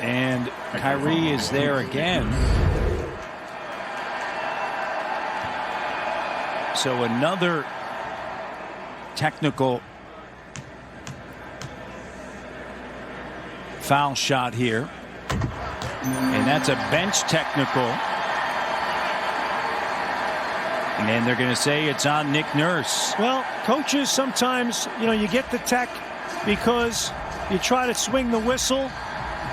And Kyrie is there again. So another technical foul shot here. And that's a bench technical. And they're going to say it's on Nick Nurse. Well, coaches sometimes, you get the tech because you try to swing the whistle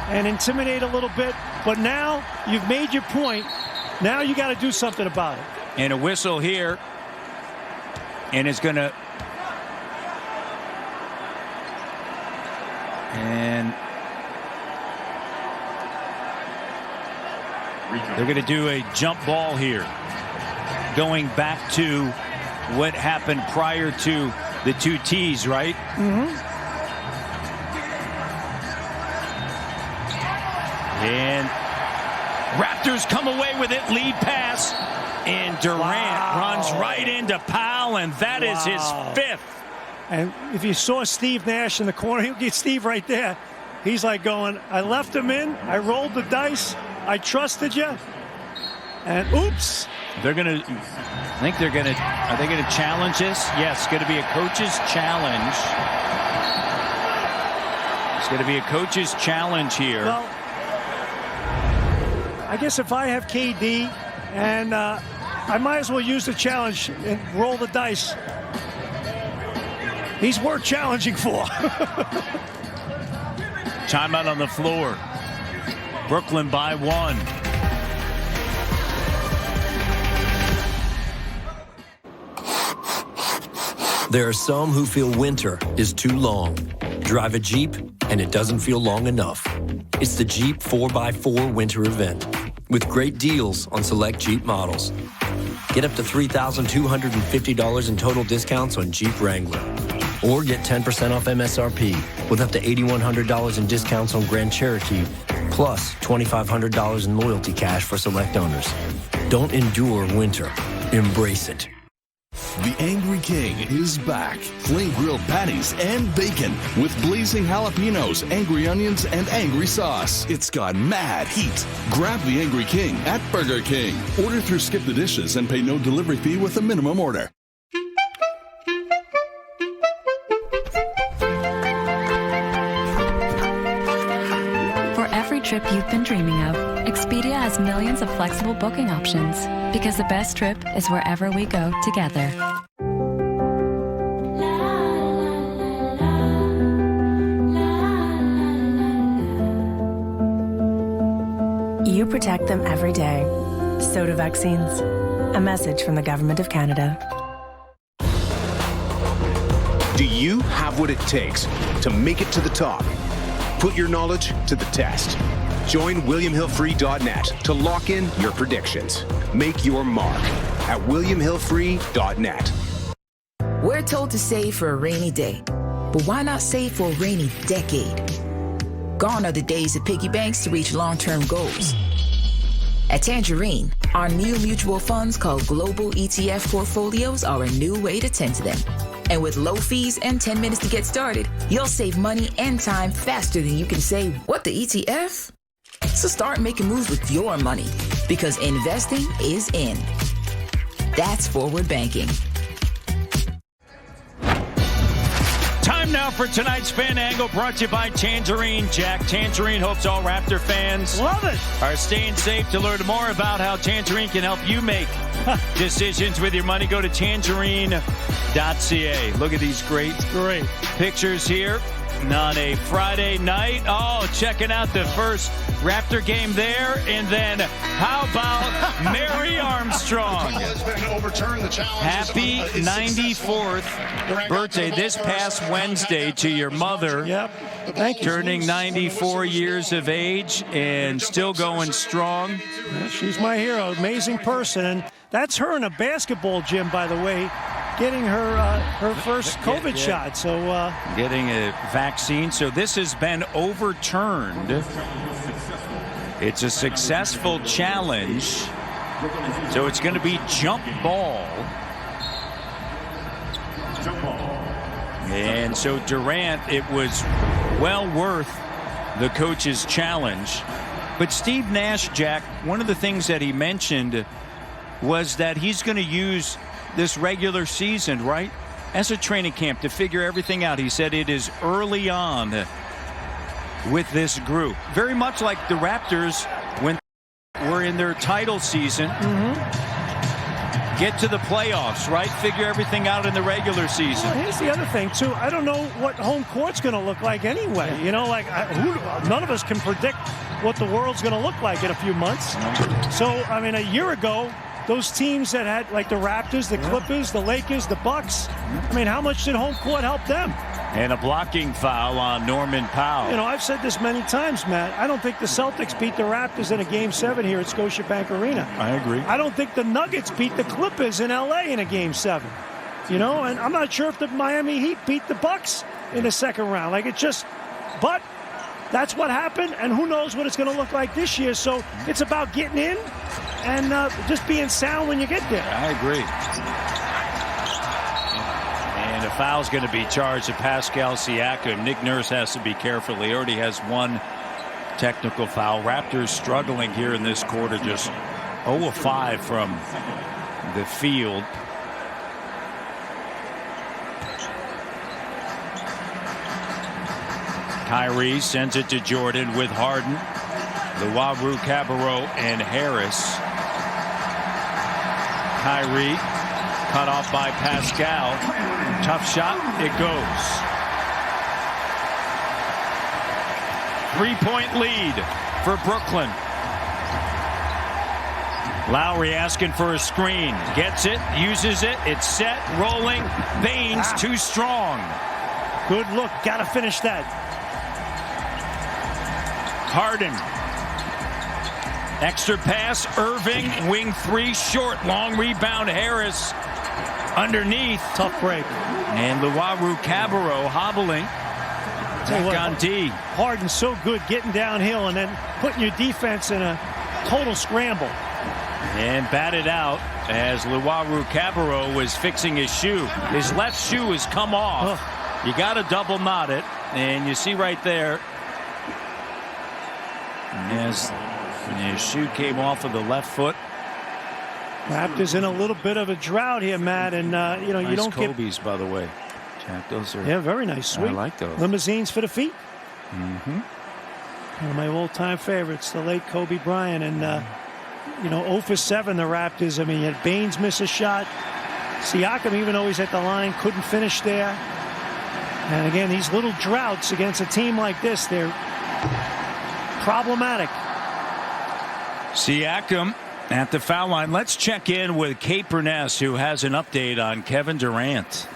and intimidate a little bit. But now you've made your point. Now you got to do something about it. And a whistle here. And it's going to. And they're going to do a jump ball here. Going back to what happened prior to the two T's, right? Mm-hmm. And Raptors come away with it. Lead pass. And Durant runs right into Powell, and that is his fifth. And if you saw Steve Nash in the corner, he'll get Steve right there. He's like going, I left him in. I rolled the dice. I trusted you. And oops. They're going to, I think they're going to, are they going to challenge this? Yes, it's going to be a coach's challenge. It's going to be a coach's challenge here. Well, I guess if I have KD and I might as well use the challenge and roll the dice. He's worth challenging for. Timeout on the floor. Brooklyn by 1. There are some who feel winter is too long. Drive a Jeep, and it doesn't feel long enough. It's the Jeep 4x4 Winter Event, with great deals on select Jeep models. Get up to $3,250 in total discounts on Jeep Wrangler. Or get 10% off MSRP with up to $8,100 in discounts on Grand Cherokee, plus $2,500 in loyalty cash for select owners. Don't endure winter. Embrace it. The Angry King is back. Flame grilled patties and bacon with blazing jalapenos, angry onions, and angry sauce. It's got mad heat. Grab the Angry King at Burger King. Order through Skip the Dishes and pay no delivery fee with a minimum order. For every trip you've been dreaming of, Expedia has millions of flexible booking options. Because the best trip is wherever we go together. You protect them every day. So do vaccines. A message from the Government of Canada. Do you have what it takes to make it to the top? Put your knowledge to the test. Join WilliamHillFree.net to lock in your predictions. Make your mark at WilliamHillFree.net. We're told to save for a rainy day, but why not save for a rainy decade? Gone are the days of piggy banks to reach long-term goals. At Tangerine, our new mutual funds called Global ETF portfolios are a new way to tend to them. And with low fees and 10 minutes to get started, you'll save money and time faster than you can say, what, the ETF? So start making moves with your money, because investing is in. That's forward banking. Time now for tonight's Fan Angle, brought to you by Tangerine. Jack, Tangerine hopes all Raptor fans Love it. are staying safe. To learn more about how Tangerine can help you make decisions with your money, go to tangerine.ca. Look at these great pictures here on a Friday night. Oh, checking out the first Raptor game there. And then how about Mary Armstrong? Happy 94th birthday this past Wednesday to your mother. Yep. Thank you. Turning 94 years of age and still going strong. Yeah, she's my hero. Amazing person. And that's her in a basketball gym, by the way, getting her first COVID shot. So getting a vaccine. So this has been overturned. It's a successful challenge. So it's going to be jump ball. And so Durant, it was well worth the coach's challenge. But Steve Nash, Jack, one of the things that he mentioned was that he's going to use this regular season, right, as a training camp to figure everything out. He said it is early on with this group, very much like the Raptors when we're in their title season. Get to the playoffs, right? Figure everything out in the regular season. Well, here's the other thing, too. I don't know what home court's going to look like anyway. You know, like, none of us can predict what the world's going to look like in a few months. So, I mean, a year ago, those teams that had, like the Raptors, the Clippers, the Lakers, the Bucks, I mean, how much did home court help them? And a blocking foul on Norman Powell. You know, I've said this many times, Matt. I don't think the Celtics beat the Raptors in a Game 7 here at Scotiabank Arena. I agree. I don't think the Nuggets beat the Clippers in L.A. in a Game 7. You know, and I'm not sure if the Miami Heat beat the Bucks in the second round. Like, it just, but that's what happened, and who knows what it's going to look like this year. So it's about getting in and just being sound when you get there. I agree. And a foul's going to be charged at Pascal Siakam. Nick Nurse has to be careful. He already has one technical foul. Raptors struggling here in this quarter, just 0 of 5 from the field. Kyrie sends it to Jordan with Harden, Luwawu, Cabarrot, and Harris. Kyrie cut off by Pascal. Tough shot. It goes. 3-point lead for Brooklyn. Lowry asking for a screen. Gets it. Uses it. It's set. Rolling. Baines too strong. Good look. Got to finish that. Harden. Extra pass. Irving. Wing 3 short. Long rebound. Harris. Underneath. Tough break. And Luwawu Cabarrot hobbling. Back on D. Harden's so good getting downhill and then putting your defense in a total scramble. And batted out as Luwawu Cabarrot was fixing his shoe. His left shoe has come off. You got to double knot it. And you see right there, as his shoe came off of the left foot. Raptors in a little bit of a drought here, Matt, and you know, nice you don't Kobe's, by the way. Jack, those are very nice, sweet. I like those. Limousines for the feet. One of my all-time favorites, the late Kobe Bryant, and you know, 0 for 7 the Raptors. I mean, you had Baines miss a shot. Siakam, even though he's at the line, couldn't finish there. And again, these little droughts against a team like this, they're problematic. Siakam at the foul line. Let's check in with Kate Burness, who has an update on Kevin Durant.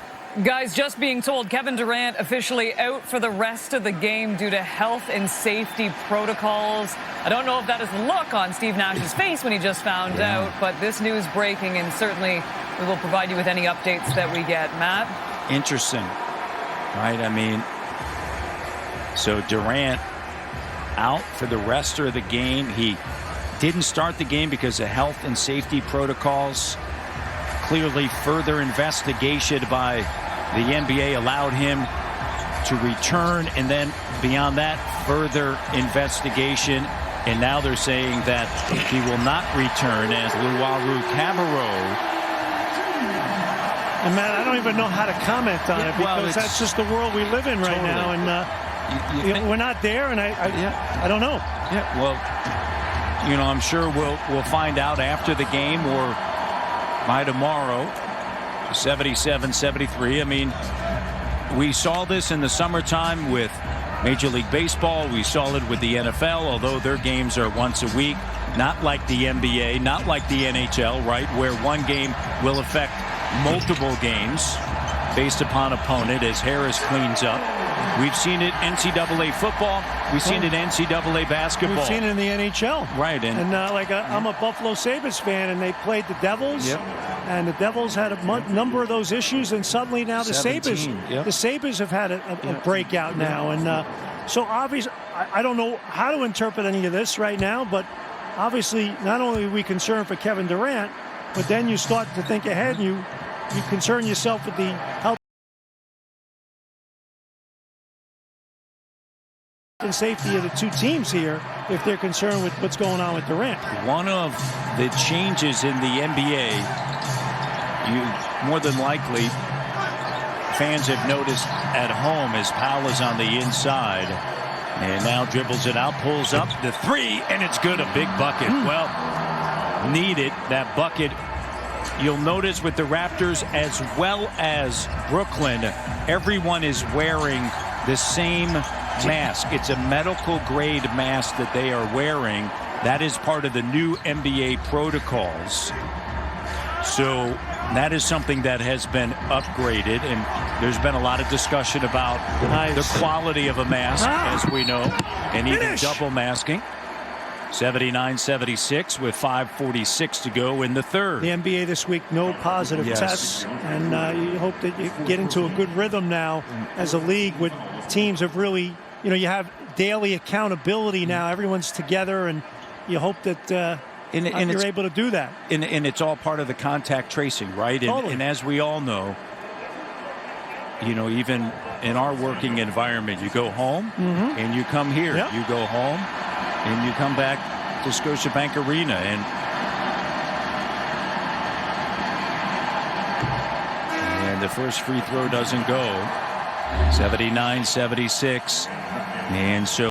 Guys, just being told Kevin Durant officially out for the rest of the game due to health and safety protocols. I don't know if that is the look on Steve Nash's face when he just found out, but this news breaking, and certainly we will provide you with any updates that we get. Matt? Interesting. Right, I mean, so Durant out for the rest of the game. He didn't start the game because of health and safety protocols. Clearly further investigation by the NBA allowed him to return, and then beyond that, further investigation. And now they're saying that he will not return as Luwawu Cabarrot. And Matt, I don't even know how to comment on it because that's just the world we live in right now, and you know, we're not there, and I don't know. Yeah, well, you know, I'm sure we'll find out after the game or by tomorrow. 77-73. I mean, we saw this in the summertime with Major League Baseball. We saw it with the NFL, although their games are once a week. Not like the NBA, not like the NHL, right, where one game will affect multiple games based upon opponent as Harris cleans up. We've seen it NCAA football. We've seen it NCAA basketball. We've seen it in the NHL. Right. And I'm a Buffalo Sabres fan, and they played the Devils. Yep. And the Devils had a number of those issues, and suddenly now the 17, Sabres, the Sabres have had a breakout now. And so obviously, I don't know how to interpret any of this right now, but obviously not only are we concerned for Kevin Durant, but then you start to think ahead, and you concern yourself with the health and safety of the two teams here if they're concerned with what's going on with Durant. One of the changes in the NBA, you more than likely fans have noticed at home, as Powell is on the inside and now dribbles it out, pulls up the three, and it's good. A big bucket. Well, needed that bucket. You'll notice with the Raptors as well as Brooklyn, everyone is wearing the same mask. It's a medical grade mask that they are wearing. That is part of the new NBA protocols. So that is something that has been upgraded, and there's been a lot of discussion about the quality of a mask, as we know, and even double masking. 79-76 with 5:46 to go in the third. The NBA this week, no positive tests, and you hope that you get into a good rhythm now as a league with teams have really, you have daily accountability now. Everyone's together, and you hope that you're able to do that. And it's all part of the contact tracing, right? Totally. And as we all know, even in our working environment, you go home and you come here. Yep. You go home and you come back to Scotiabank Arena, and the first free throw doesn't go. 79-76, and so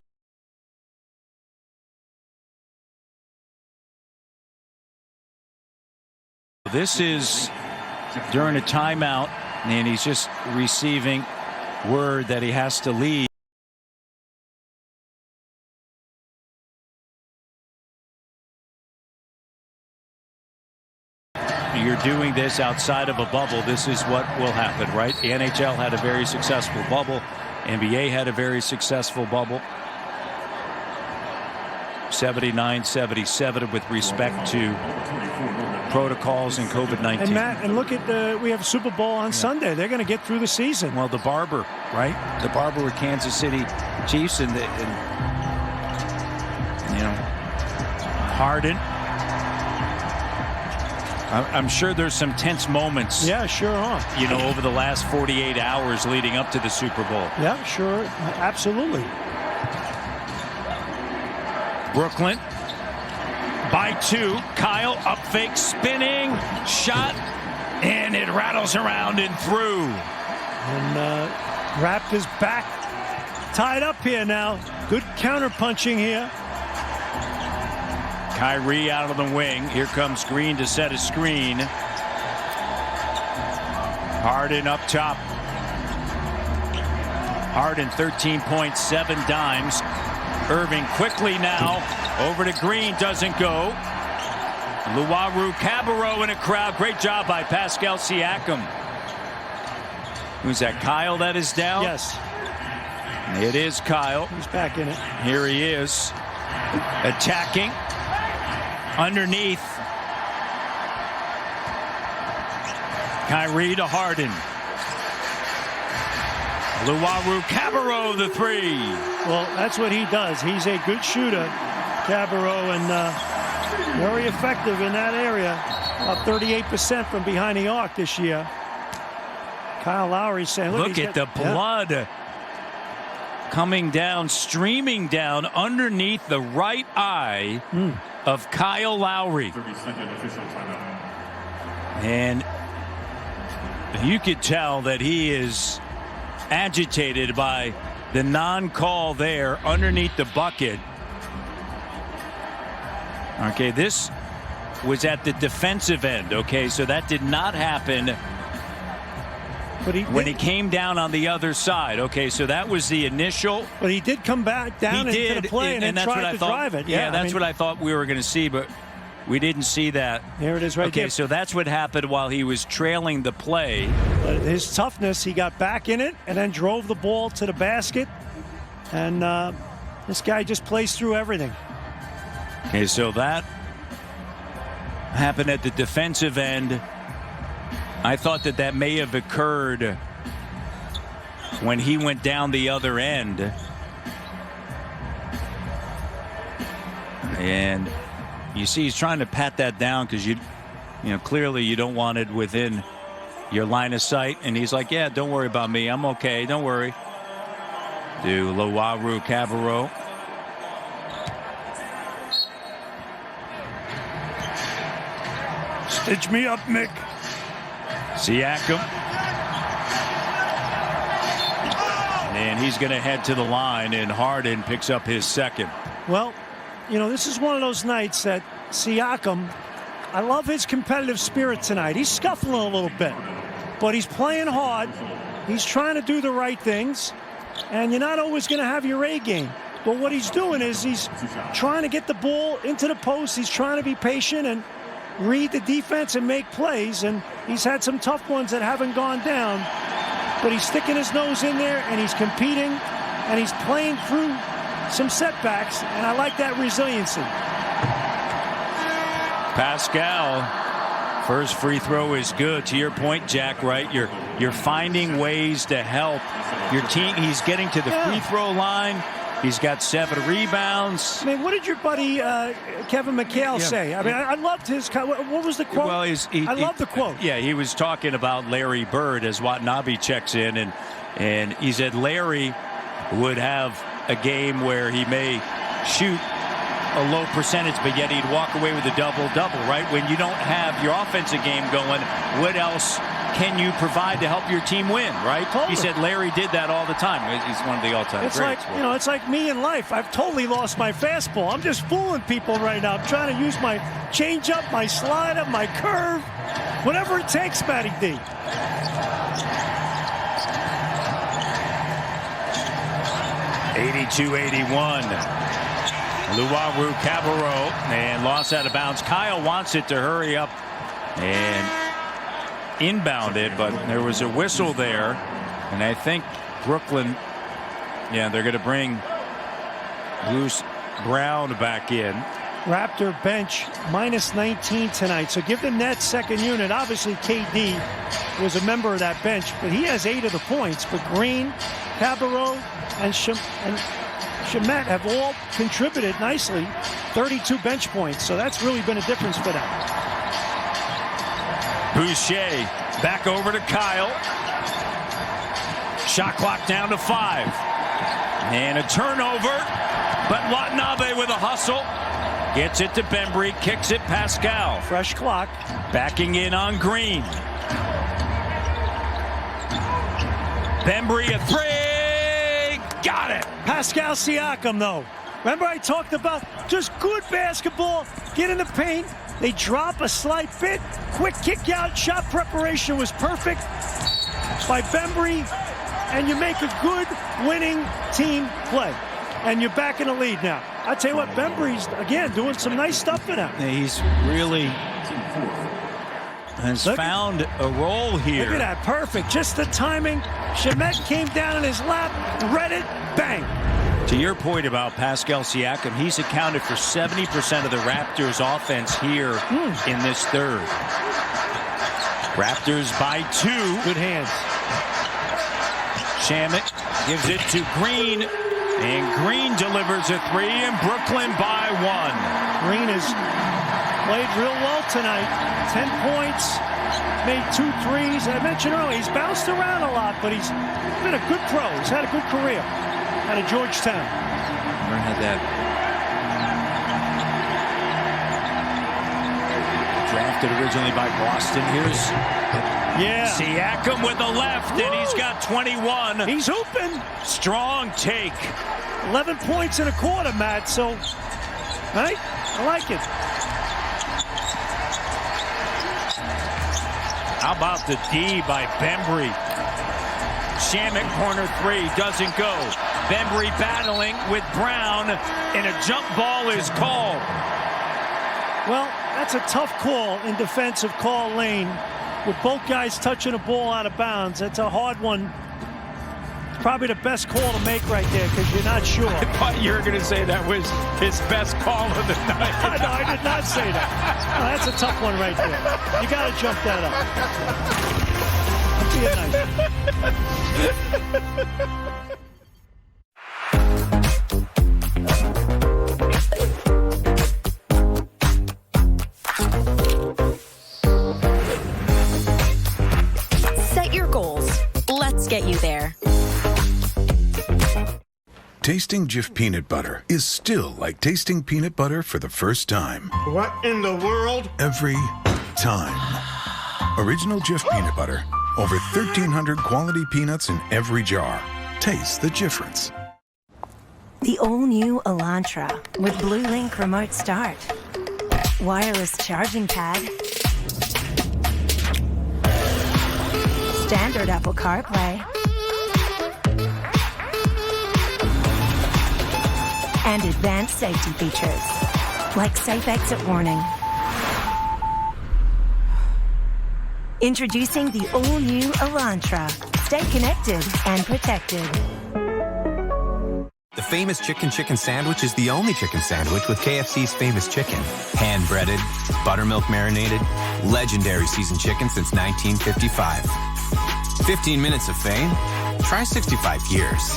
this is during a timeout, and he's just receiving word that he has to leave. You're doing this outside of a bubble. This is what will happen, right? The NHL had a very successful bubble. NBA had a very successful bubble. 79-77 with respect to protocols and COVID-19. And Matt, and look at we have Super Bowl on Sunday. They're going to get through the season. Well, the barber, right? The barber with Kansas City Chiefs, and Harden. I'm sure there's some tense moments. Yeah, sure are. Over the last 48 hours leading up to the Super Bowl. Yeah, sure. Absolutely. Brooklyn by 2. Kyle up fake, spinning shot, and it rattles around and through. And Raptors back tied up here now. Good counter punching here. Kyrie out of the wing. Here comes Green to set a screen. Harden up top. Harden 13 points, 7 dimes. Irving quickly now over to Green, doesn't go. Luwawu-Cabarrot in a crowd. Great job by Pascal Siakam. Who's that? Kyle that is down? Yes. It is Kyle. He's back in it. Here he is. Attacking. Underneath. Kyrie to Harden. Luwawu-Cabarrot the 3. Well, that's what he does. He's a good shooter, Cabarrot, and very effective in that area. About 38% from behind the arc this year. Kyle Lowry saying, look at the blood coming down, streaming down underneath the right eye of Kyle Lowry. And you could tell that he is agitated by the non-call there underneath the bucket. Okay, this was at the defensive end. Okay, so that did not happen when he came down on the other side. Okay, so that was the initial. But he did come back down into the play and that's tried what I to thought, drive it. Yeah, that's what I thought we were going to see, but we didn't see that. There it is right there. Okay, so that's what happened while he was trailing the play. But his toughness, he got back in it and then drove the ball to the basket. And this guy just plays through everything. Okay, so that happened at the defensive end. I thought that may have occurred when he went down the other end. And you see he's trying to pat that down because you know clearly you don't want it within your line of sight. And he's like, yeah, don't worry about me. I'm okay. Don't worry. to Lowaru Cabarro. Stitch me up, Mick. Siakam. And he's going to head to the line, and Harden picks up his second. Well, you know, this is one of those nights that Siakam, I love his competitive spirit tonight. He's scuffling a little bit, but he's playing hard. He's trying to do the right things, and you're not always going to have your A game. But what he's doing is he's trying to get the ball into the post. He's trying to be patient and read the defense and make plays, and he's had some tough ones that haven't gone down. But he's sticking his nose in there, and he's competing, and he's playing through some setbacks, and I like that resiliency. Pascal, first free throw is good. To your point, Jack, right? You're finding ways to help your team. He's getting to the free throw line. He's got 7 rebounds. I mean, what did your buddy Kevin McHale say? I mean, I loved his. What was the quote? Well, I love the quote. Yeah, he was talking about Larry Bird as Watanabe checks in, and he said Larry would have a game where he may shoot a low percentage, but yet he'd walk away with a double-double, right? When you don't have your offensive game going, what else can you provide to help your team win, right? Totally. He said Larry did that all the time. He's one of the all-time greats. Like, you know, it's like me in life. I've totally lost my fastball. I'm just fooling people right now. I'm trying to use my changeup, my slider, my curve, whatever it takes, Matty D. '82-81. Lowaru Cabarro, and lost out of bounds. Kyle wants it to hurry up and inbound it, but there was a whistle there, and I think Brooklyn, they're going to bring Bruce Brown back in. Raptor bench minus 19 tonight, so give the Nets second unit. Obviously KD was a member of that bench, but he has 8 of the points. But Green, Cabarro, and Shamet have all contributed nicely. 32 bench points, so that's really been a difference for them. Boucher back over to Kyle. Shot clock down to 5. And a turnover, but Watanabe with a hustle. Gets it to Bembry, kicks it Pascal. Fresh clock. Backing in on Green. Bembry a 3. Got it. Pascal Siakam, though. Remember I talked about just good basketball. Get in the paint. They drop a slight bit. Quick kick out. Shot preparation was perfect by Bembry. And you make a good winning team play. And you're back in the lead now. I tell you what, Bembry's, again, doing some nice stuff for them. He's really found a role here. Look at that. Perfect. Just the timing. Shamet came down in his lap, read it, bang. To your point about Pascal Siakam, he's accounted for 70% of the Raptors' offense here in this third. Raptors by 2. Good hands. Shamet gives it to Green, and Green delivers a 3, and Brooklyn by 1. Green has played real well tonight. 10 points, made 2 threes. I mentioned earlier, he's bounced around a lot, but he's been a good pro. He's had a good career out of Georgetown. Never had that. Drafted originally by Boston. Here's Siakam with the left, and he's got 21. He's hooping. Strong take. 11 points in a quarter, Matt. So, right? I like it. How about the D by Bembry? Shamet corner 3 doesn't go. Bembry battling with Brown, and a jump ball is called. Well, that's a tough call in defensive call lane with both guys touching the ball out of bounds. That's a hard one. It's probably the best call to make right there because you're not sure. I thought you were going to say that was his best call of the night. No, I did not say that. No, that's a tough one right there. You got to jump that up. Be nice. Set your goals. Let's get you there. tasting Jif peanut butter is still like tasting peanut butter for the first time. What in the world? Every time. Original Jif peanut butter. Over 1,300 quality peanuts in every jar. Taste the difference. The all-new Elantra with Blue Link remote start, wireless charging pad, standard Apple CarPlay, and advanced safety features like safe exit warning. Introducing the all-new Elantra. Stay connected and protected. The famous chicken sandwich is the only chicken sandwich with KFC's famous chicken. Hand-breaded, buttermilk marinated, legendary seasoned chicken since 1955. 15 minutes of fame? Try 65 years.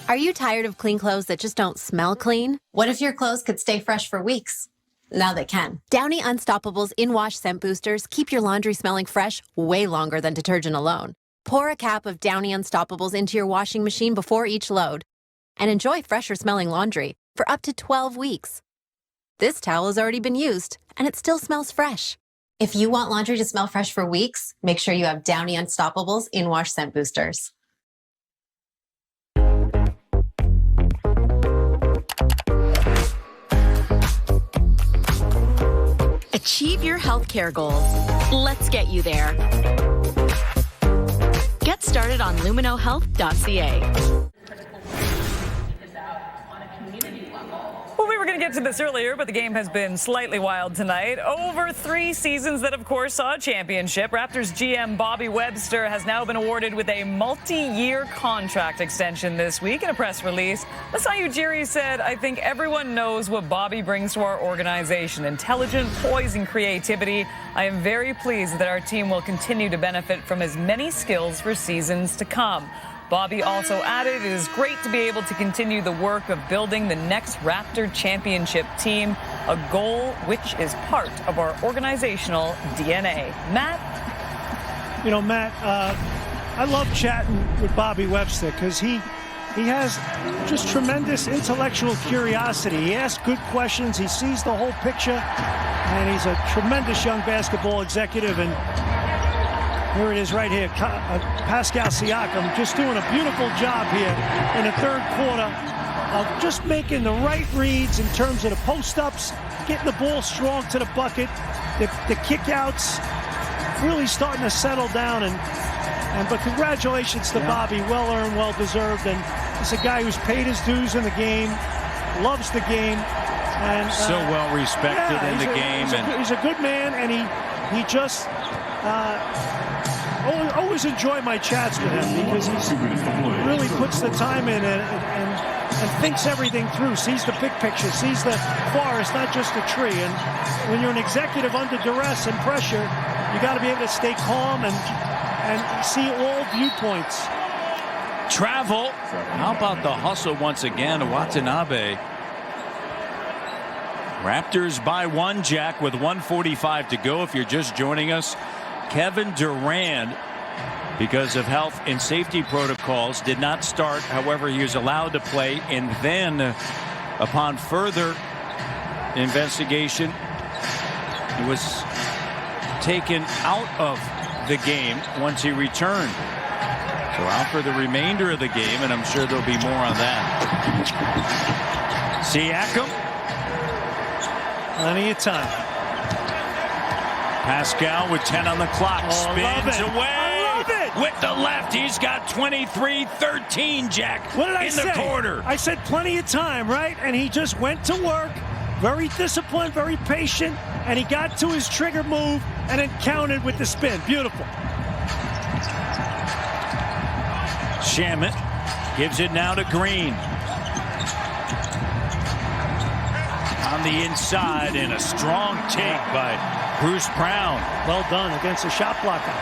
Are you tired of clean clothes that just don't smell clean? What if your clothes could stay fresh for weeks? Now they can. Downy Unstoppable's in-wash scent boosters keep your laundry smelling fresh way longer than detergent alone. Pour a cap of Downy Unstoppables into your washing machine before each load and enjoy fresher smelling laundry for up to 12 weeks. This towel has already been used and it still smells fresh. If you want laundry to smell fresh for weeks, make sure you have Downy Unstoppable's in-wash scent boosters. Achieve your healthcare goals. Let's get you there. Get started on luminohealth.ca. Well, we were going to get to this earlier, but the game has been slightly wild tonight. Over 3 seasons that, of course, saw a championship, Raptors GM Bobby Webster has now been awarded with a multi-year contract extension this week. In a press release, Masai Ujiri said, "I think everyone knows what Bobby brings to our organization. Intelligent, poise, and creativity. I am very pleased that our team will continue to benefit from his many skills for seasons to come." Bobby also added, "It is great to be able to continue the work of building the next Raptor championship team, a goal which is part of our organizational DNA." Matt? You know, Matt, I love chatting with Bobby Webster because he has just tremendous intellectual curiosity. He asks good questions. He sees the whole picture, and he's a tremendous young basketball executive. And here it is right here. Pascal Siakam just doing a beautiful job here in the third quarter of just making the right reads in terms of the post-ups, getting the ball strong to the bucket, the kick-outs, really starting to settle down. But congratulations to Bobby. Well-earned, well-deserved. And it's a guy who's paid his dues in the game, loves the game. And so well-respected in the game. He's a good man, and he just... always enjoy my chats with him because he really puts the time in and thinks everything through, sees the big picture, sees the forest, not just a tree. And when you're an executive under duress and pressure, you got to be able to stay calm and see all viewpoints. Travel. How about the hustle once again? Watanabe. Raptors by 1, Jack, with 1:45 to go. If you're just joining us, Kevin Durant, because of health and safety protocols, did not start. However, he was allowed to play, and then upon further investigation, he was taken out of the game once he returned. So out for the remainder of the game, and I'm sure there'll be more on that. Siakam. Plenty of time. Pascal with 10 on the clock. Spins away with the left. He's got 23-13, Jack. What did I say? In the quarter. I said plenty of time, right? And he just went to work. Very disciplined, very patient. And he got to his trigger move and then counted with the spin. Beautiful. Shamet gives it now to Green. On the inside, and a strong take by Bruce Brown. Well done against a shot blocker.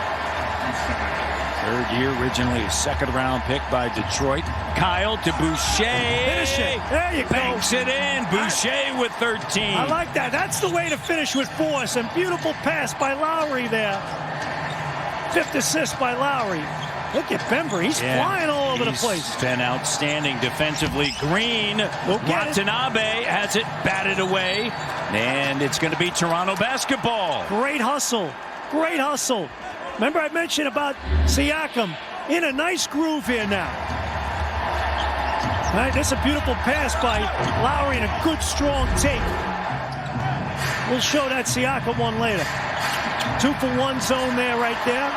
Third year, originally a second-round pick by Detroit. Kyle to Boucher. Finish it. There you go. Banks it in. Boucher with 13. I like that. That's the way to finish with force. And beautiful pass by Lowry there. 5th assist by Lowry. Look at Bember. He's flying all over the place. He's been outstanding defensively. Green, Watanabe has it batted away, and it's going to be Toronto basketball. Great hustle. Great hustle. Remember I mentioned about Siakam in a nice groove here now. All right, that's a beautiful pass by Lowry and a good, strong take. We'll show that Siakam one later. 2-for-1 zone there, right there.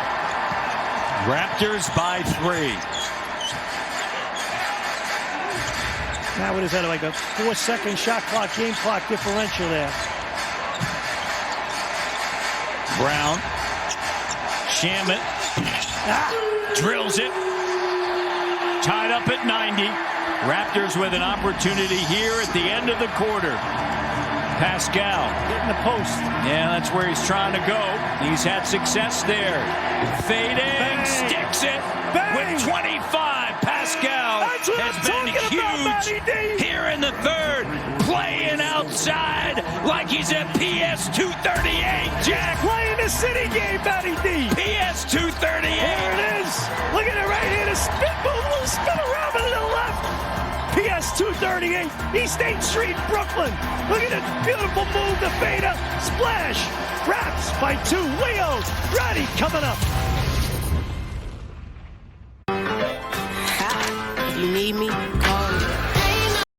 Raptors by 3. Now what is that, like a 4-second shot clock, game clock differential there. Brown. Shamet. Drills it. Tied up at 90. Raptors with an opportunity here at the end of the quarter. Pascal. Getting the post. Yeah, that's where he's trying to go. He's had success there. Fading. Bang. Sticks it. Bang. With 25. Pascal has been huge here in the third. Playing outside like he's at PS 238. Jack. Playing the city game, Matty D. PS 238. There it is. Look at it right here. The spin move. Little spin around to the left. PS 238, East 8th Street, Brooklyn. Look at it. Beautiful move. The fader. Splash. Raps by 2. Leo's ready. Coming up.